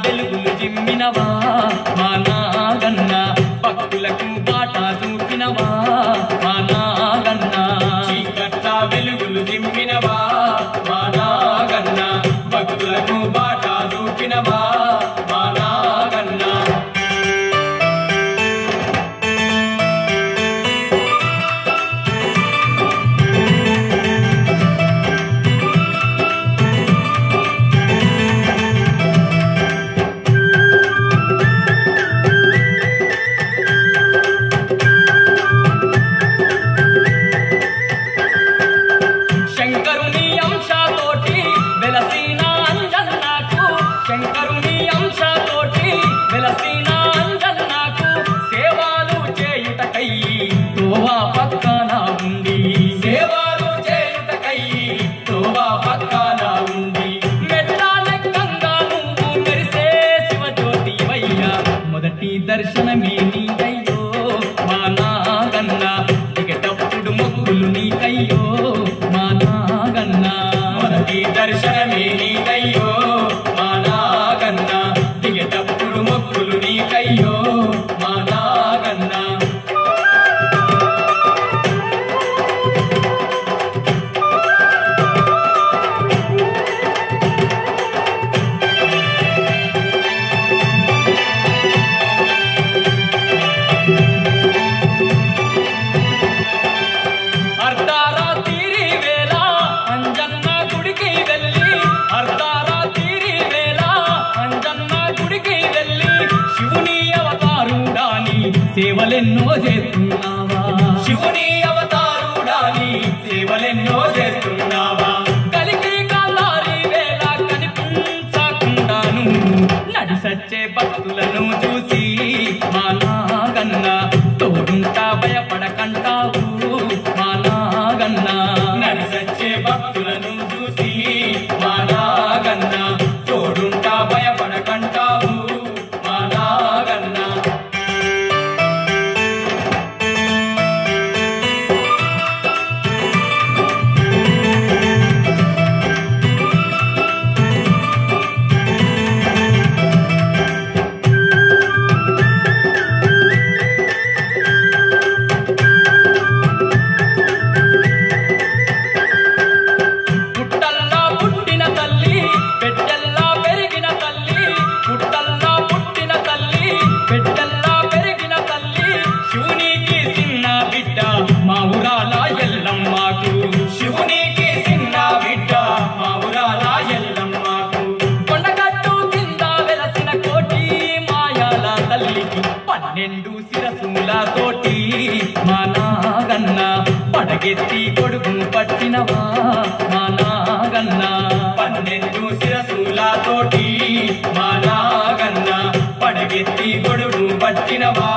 వెలుగులు జిమ్మినవా మా నాగన్న భక్తులకు బాట చూపినవా మా నాగన్న చీకట్ల వెలుగులు జిమ్మినవా మా నాగన్న భక్తులకు బాట చూపినవా మా నాగన్న శంకరుని అంశతోటి వెలసిన అంజన్నకు శంకరుని అంశతోటి వెలసిన అంజన్నకు సేవలు చేయుటకై తోవా పక్కన ఉండి సేవలు చేయుటకై తోవా పక్కన ఉండి మెట్టాలెక్కంగా నువ్వు మెరిసే శివజ్యోతివయ్యా మొదటి దర్శనమే నీకయ్యో మా నాగన్న దిగేటప్పుడు మొక్కులు నీకయ్యో మా నాగన్న మొదటి దర్శనమే నీకయ్యో మా నాగన్న దిగేటప్పుడు మొక్కులు నీకయ్యో మా నాగన్న అర్ధరాత్రి వేళ అంజన్న గుడికి వెళ్ళి అర్ధరాత్రి వేళ అంజన్న గుడికి వెళ్ళి శివుని అవతారుడాని సేవలెన్నో చేస్తున్నావా శివుని అవతారుడాని సేవలెన్నో చేస్తున్నావా కలికి కాలారి వేళ కనిపించకుండాను నడి సచ్చే భక్తులను చూసి మా నాగన్న తోడుంటా భయపడకంటావు మా నాగన్న నడి సచ్చే భక్తులను చూసి మా నాగన్న తోడుంటా భయపడకంటావు మా నాగన్న పుట్టల్లా పుట్టిన తల్లి పెట్టెల్లా పెరిగిన తల్లి పుట్టల్లా పుట్టిన తల్లి పెట్టెల్లా పెరిగిన తల్లి శివునికి చిన్న బిడ్డ మా ఊరాల ఎల్లమ్మకు శివునికి చిన్న బిడ్డ మా ఊరాల ఎల్లమ్మకు కొండగట్టు కింద వెలసిన కోటి మాయాల తల్లికి 12 శిరసులతోటి మా నాగన్న పడగెత్తి కొడుకు పట్టినవా మా నాగన్న 12 శిరసులతోటి మా నాగన్న పడగెత్తి కొడుకు పట్టినవా